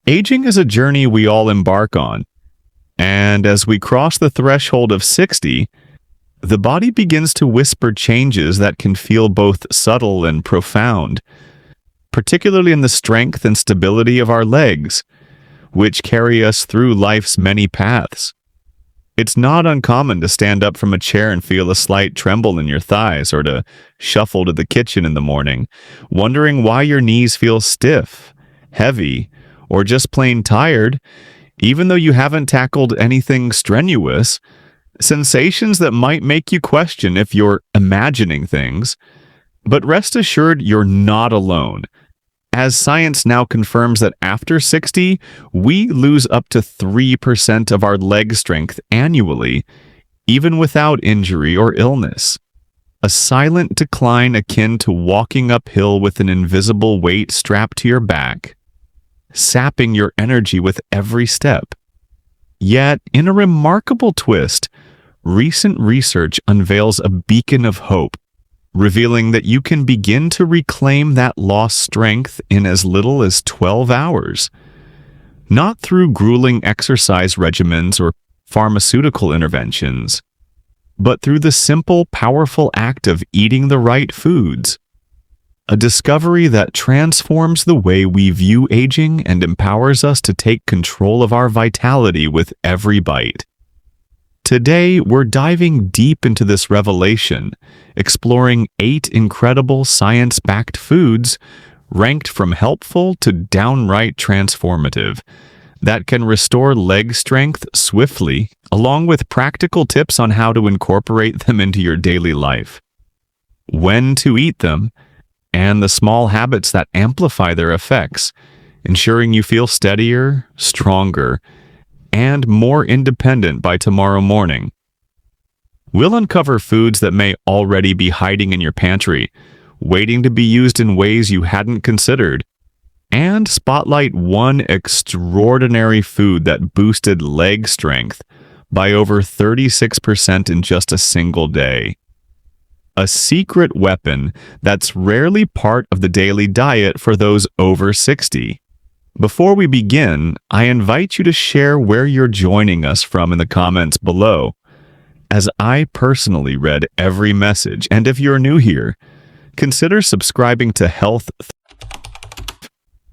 Aging is a journey we all embark on, and as we cross the threshold of 60, the body begins to whisper changes that can feel both subtle and profound, particularly in the strength and stability of our legs, which carry us through life's many paths. It's not uncommon to stand up from a chair and feel a slight tremble in your thighs, or to shuffle to the kitchen in the morning, wondering why your knees feel stiff, heavy, or just plain tired, even though you haven't tackled anything strenuous. Sensations that might make you question if you're imagining things. But rest assured, you're not alone, as science now confirms that after 60, we lose up to 3% of our leg strength annually, even without injury or illness. A silent decline akin to walking uphill with an invisible weight strapped to your back, sapping your energy with every step. Yet, in a remarkable twist, recent research unveils a beacon of hope, revealing that you can begin to reclaim that lost strength in as little as 12 hours. Not through grueling exercise regimens or pharmaceutical interventions, but through the simple, powerful act of eating the right foods. A discovery that transforms the way we view aging and empowers us to take control of our vitality with every bite. Today, we're diving deep into this revelation, exploring 8 incredible science-backed foods, ranked from helpful to downright transformative, that can restore leg strength swiftly, along with practical tips on how to incorporate them into your daily life, when to eat them, and the small habits that amplify their effects, ensuring you feel steadier, stronger, and more independent by tomorrow morning. We'll uncover foods that may already be hiding in your pantry, waiting to be used in ways you hadn't considered, and spotlight one extraordinary food that boosted leg strength by over 36% in just a single day. A secret weapon that's rarely part of the daily diet for those over 60. Before we begin, I invite you to share where you're joining us from in the comments below, as I personally read every message. And if you're new here, consider subscribing to Health,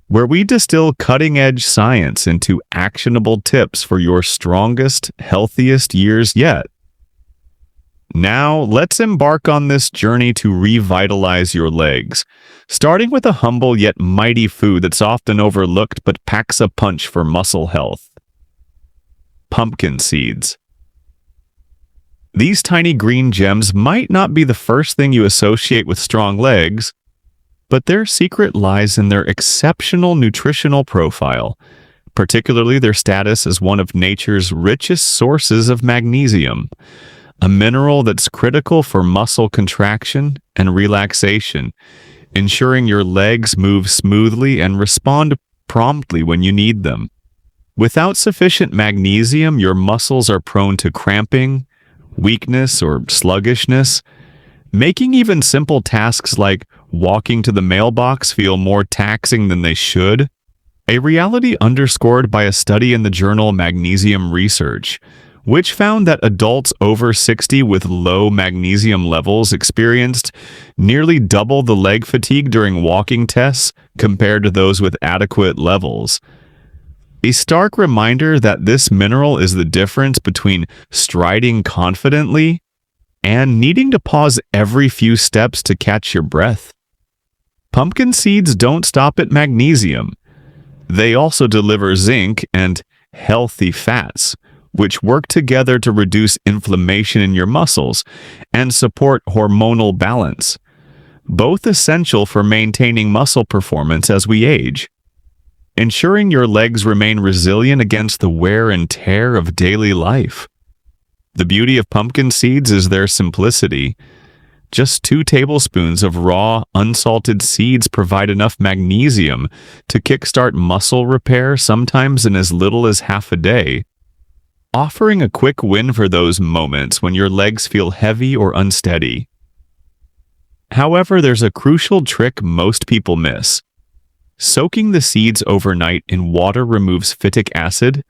where we distill cutting-edge science into actionable tips for your strongest, healthiest years yet. Now, let's embark on this journey to revitalize your legs, starting with a humble yet mighty food that's often overlooked but packs a punch for muscle health. Pumpkin seeds. These tiny green gems might not be the first thing you associate with strong legs, but their secret lies in their exceptional nutritional profile, particularly their status as one of nature's richest sources of magnesium, a mineral that's critical for muscle contraction and relaxation, ensuring your legs move smoothly and respond promptly when you need them. Without sufficient magnesium, your muscles are prone to cramping, weakness, or sluggishness, making even simple tasks like walking to the mailbox feel more taxing than they should, a reality underscored by a study in the journal Magnesium Research, which found that adults over 60 with low magnesium levels experienced nearly double the leg fatigue during walking tests compared to those with adequate levels. A stark reminder that this mineral is the difference between striding confidently and needing to pause every few steps to catch your breath. Pumpkin seeds don't stop at magnesium. They also deliver zinc and healthy fats, which work together to reduce inflammation in your muscles and support hormonal balance, both essential for maintaining muscle performance as we age. Ensuring your legs remain resilient against the wear and tear of daily life. The beauty of pumpkin seeds is their simplicity. Just 2 tablespoons of raw, unsalted seeds provide enough magnesium to kickstart muscle repair, sometimes in as little as half a day, offering a quick win for those moments when your legs feel heavy or unsteady. However, there's a crucial trick most people miss. Soaking the seeds overnight in water removes phytic acid,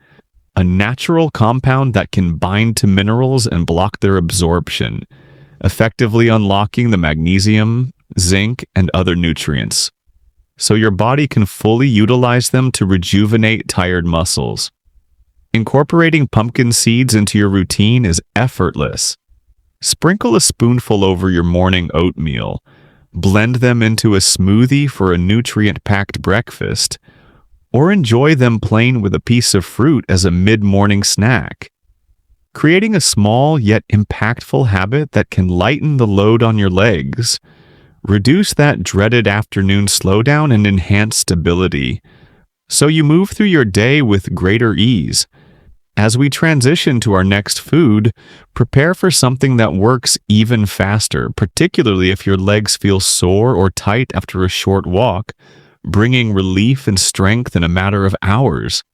a natural compound that can bind to minerals and block their absorption, effectively unlocking the magnesium, zinc, and other nutrients, so your body can fully utilize them to rejuvenate tired muscles. Incorporating pumpkin seeds into your routine is effortless. Sprinkle a spoonful over your morning oatmeal. Blend them into a smoothie for a nutrient-packed breakfast, or enjoy them plain with a piece of fruit as a mid-morning snack. Creating a small yet impactful habit that can lighten the load on your legs, reduce that dreaded afternoon slowdown, and enhance stability, so you move through your day with greater ease. As we transition to our next food, prepare for something that works even faster, particularly if your legs feel sore or tight after a short walk, bringing relief and strength in a matter of hours.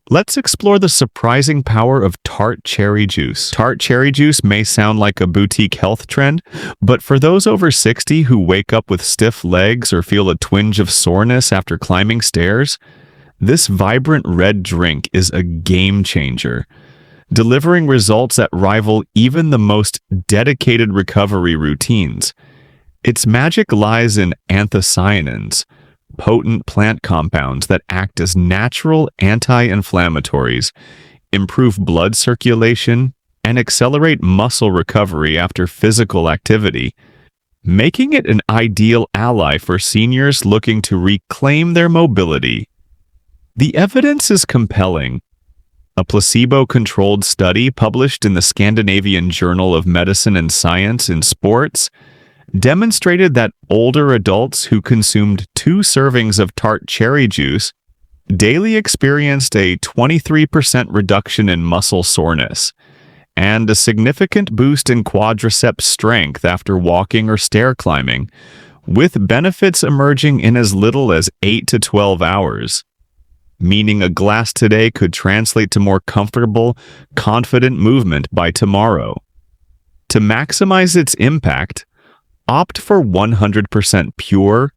Let's explore the surprising power of tart cherry juice. Tart cherry juice may sound like a boutique health trend, but for those over 60 who wake up with stiff legs or feel a twinge of soreness after climbing stairs, this vibrant red drink is a game changer, delivering results that rival even the most dedicated recovery routines. Its magic lies in anthocyanins, potent plant compounds that act as natural anti-inflammatories, improve blood circulation, and accelerate muscle recovery after physical activity, making it an ideal ally for seniors looking to reclaim their mobility. The evidence is compelling. A placebo-controlled study published in the Scandinavian Journal of Medicine and Science in Sports demonstrated that older adults who consumed 2 servings of tart cherry juice daily experienced a 23% reduction in muscle soreness and a significant boost in quadriceps strength after walking or stair climbing, with benefits emerging in as little as 8 to 12 hours. Meaning a glass today could translate to more comfortable, confident movement by tomorrow. To maximize its impact, opt for 100% pure,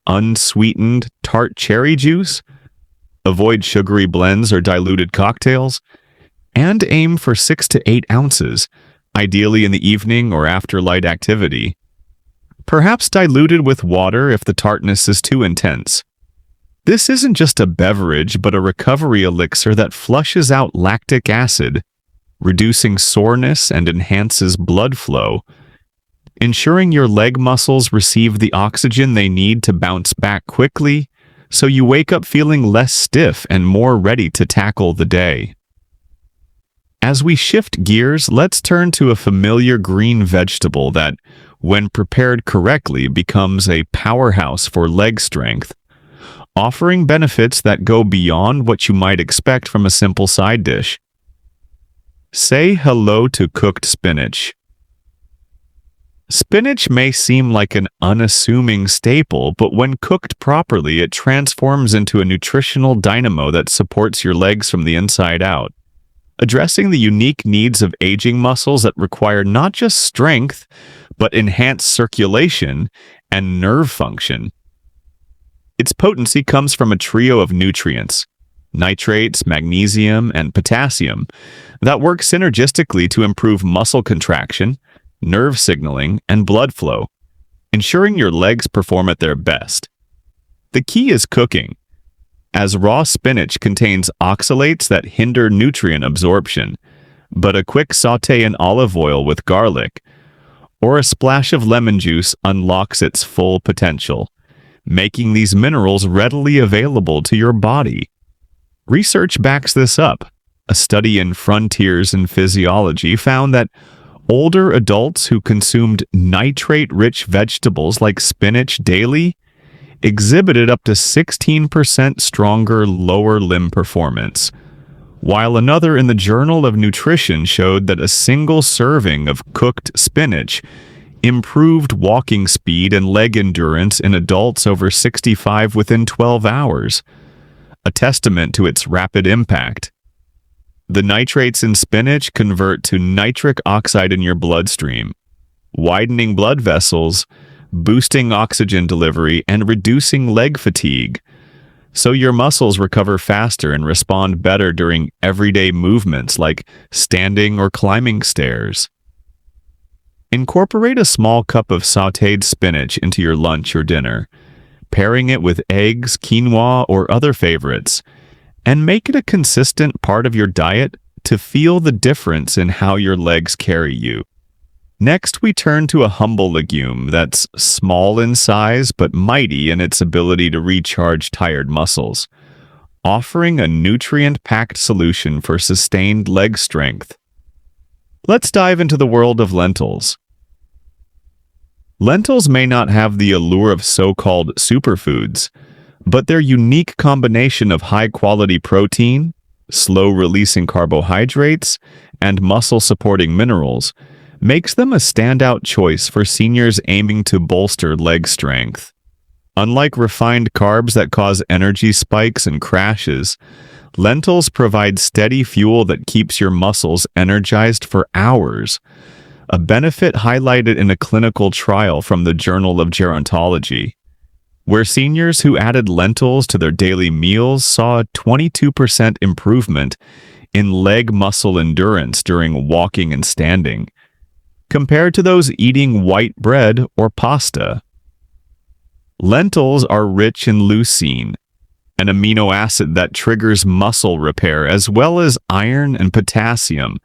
unsweetened tart cherry juice, avoid sugary blends or diluted cocktails, and aim for 6 to 8 ounces, ideally in the evening or after light activity. Perhaps diluted with water if the tartness is too intense. This isn't just a beverage, but a recovery elixir that flushes out lactic acid, reducing soreness and enhances blood flow, ensuring your leg muscles receive the oxygen they need to bounce back quickly, so you wake up feeling less stiff and more ready to tackle the day. As we shift gears, let's turn to a familiar green vegetable that, when prepared correctly, becomes a powerhouse for leg strength, offering benefits that go beyond what you might expect from a simple side dish. Say hello to cooked spinach. Spinach may seem like an unassuming staple, but when cooked properly, it transforms into a nutritional dynamo that supports your legs from the inside out, addressing the unique needs of aging muscles that require not just strength, but enhanced circulation and nerve function. Its potency comes from a trio of nutrients, nitrates, magnesium, and potassium, that work synergistically to improve muscle contraction, nerve signaling, and blood flow, ensuring your legs perform at their best. The key is cooking, as raw spinach contains oxalates that hinder nutrient absorption, but a quick sauté in olive oil with garlic or a splash of lemon juice unlocks its full potential, making these minerals readily available to your body. Research backs this up. A study in Frontiers in Physiology found that older adults who consumed nitrate-rich vegetables like spinach daily exhibited up to 16% stronger lower limb performance, while another in the Journal of Nutrition showed that a single serving of cooked spinach improved walking speed and leg endurance in adults over 65 within 12 hours, a testament to its rapid impact. The nitrates in spinach convert to nitric oxide in your bloodstream, widening blood vessels, boosting oxygen delivery and reducing leg fatigue, so your muscles recover faster and respond better during everyday movements like standing or climbing stairs. Incorporate a small cup of sautéed spinach into your lunch or dinner, pairing it with eggs, quinoa, or other favorites, and make it a consistent part of your diet to feel the difference in how your legs carry you. Next, we turn to a humble legume that's small in size but mighty in its ability to recharge tired muscles, offering a nutrient-packed solution for sustained leg strength. Let's dive into the world of lentils. Lentils may not have the allure of so-called superfoods, but their unique combination of high-quality protein, slow-releasing carbohydrates, and muscle-supporting minerals makes them a standout choice for seniors aiming to bolster leg strength. Unlike refined carbs that cause energy spikes and crashes, lentils provide steady fuel that keeps your muscles energized for hours, a benefit highlighted in a clinical trial from the Journal of Gerontology, where seniors who added lentils to their daily meals saw a 22% improvement in leg muscle endurance during walking and standing, compared to those eating white bread or pasta. Lentils are rich in leucine, an amino acid that triggers muscle repair, as well as iron and potassium,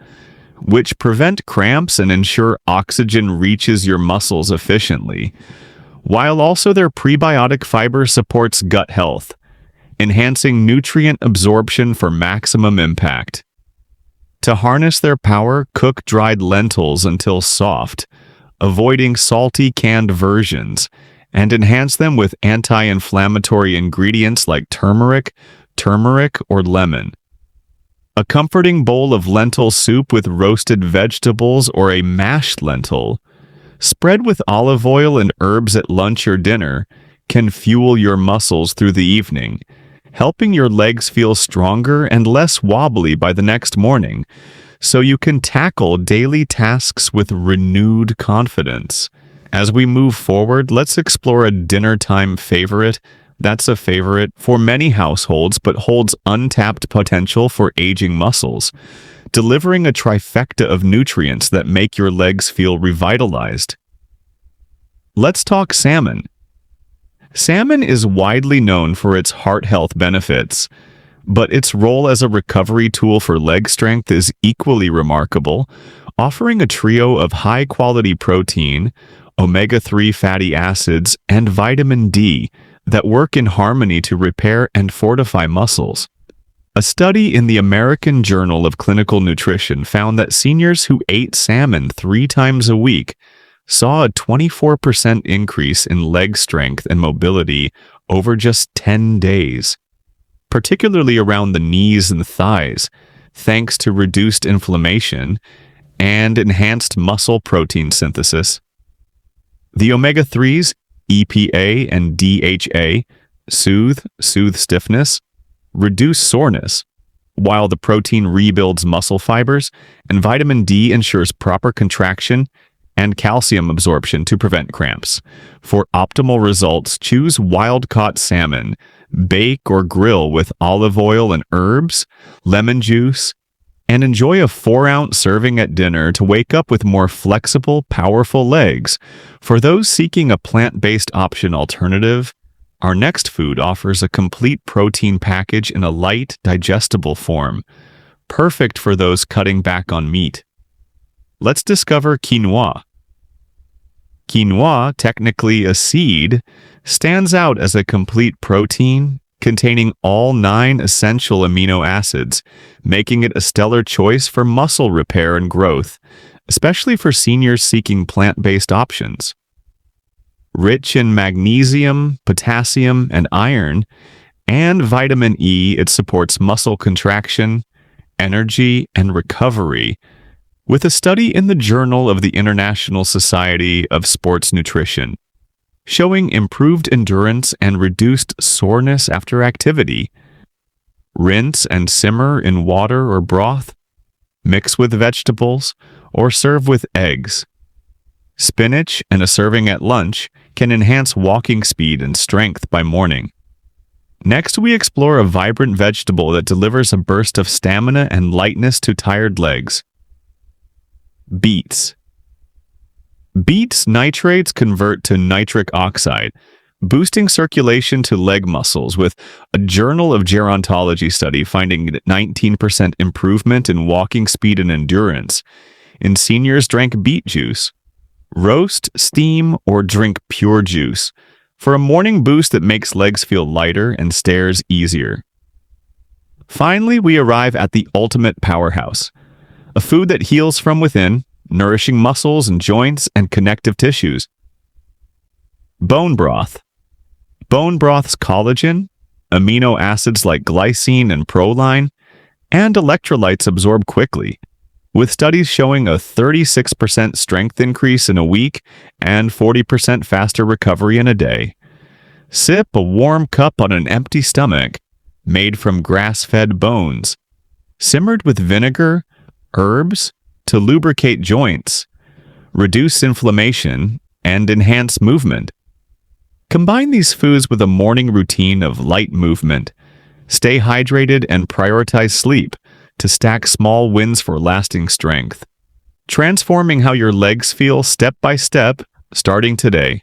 which prevent cramps and ensure oxygen reaches your muscles efficiently, while also their prebiotic fiber supports gut health, enhancing nutrient absorption for maximum impact. To harness their power, cook dried lentils until soft, avoiding salty canned versions, and enhance them with anti-inflammatory ingredients like turmeric, or lemon. A comforting bowl of lentil soup with roasted vegetables or a mashed lentil, spread with olive oil and herbs at lunch or dinner, can fuel your muscles through the evening, helping your legs feel stronger and less wobbly by the next morning, so you can tackle daily tasks with renewed confidence. As we move forward, let's explore a dinner time favorite that's a favorite for many households but holds untapped potential for aging muscles, delivering a trifecta of nutrients that make your legs feel revitalized. Let's talk salmon. Salmon is widely known for its heart health benefits, but its role as a recovery tool for leg strength is equally remarkable, offering a trio of high-quality protein, omega-3 fatty acids, and vitamin D that work in harmony to repair and fortify muscles. A study in the American Journal of Clinical Nutrition found that seniors who ate salmon 3 times a week saw a 24% increase in leg strength and mobility over just 10 days, particularly around the knees and thighs, thanks to reduced inflammation and enhanced muscle protein synthesis. The omega-3s, EPA and DHA, soothe stiffness, reduce soreness, while the protein rebuilds muscle fibers, and vitamin D ensures proper contraction and calcium absorption to prevent cramps. For optimal results, choose wild-caught salmon, bake or grill with olive oil and herbs, lemon juice, and enjoy a 4-ounce serving at dinner to wake up with more flexible, powerful legs. For those seeking a plant-based option alternative, our next food offers a complete protein package in a light, digestible form, perfect for those cutting back on meat. Let's discover quinoa. Quinoa, technically a seed, stands out as a complete protein containing all 9 essential amino acids, making it a stellar choice for muscle repair and growth, especially for seniors seeking plant-based options. Rich in magnesium, potassium, and iron, and vitamin E, it supports muscle contraction, energy, and recovery, with a study in the Journal of the International Society of Sports Nutrition showing improved endurance and reduced soreness after activity. Rinse and simmer in water or broth, mix with vegetables, or serve with eggs. Spinach and a serving at lunch can enhance walking speed and strength by morning. Next, we explore a vibrant vegetable that delivers a burst of stamina and lightness to tired legs. Beets. Beets nitrates convert to nitric oxide, boosting circulation to leg muscles, with a Journal of Gerontology study finding 19% improvement in walking speed and endurance in seniors drank beet juice. Roast, steam, or drink pure juice for a morning boost that makes legs feel lighter and stairs easier. Finally, we arrive at the ultimate powerhouse, a food that heals from within, nourishing muscles and joints and connective tissues. Bone broth. Bone broth's collagen, amino acids like glycine and proline, and electrolytes absorb quickly, with studies showing a 36% strength increase in a week and 40% faster recovery in a day. Sip a warm cup on an empty stomach, made from grass-fed bones, simmered with vinegar, herbs, to lubricate joints, reduce inflammation, and enhance movement. Combine these foods with a morning routine of light movement. Stay hydrated and prioritize sleep to stack small wins for lasting strength. Transforming how your legs feel step by step, starting today.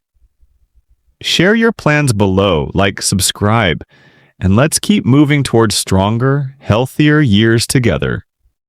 Share your plans below, like, subscribe, and let's keep moving towards stronger, healthier years together.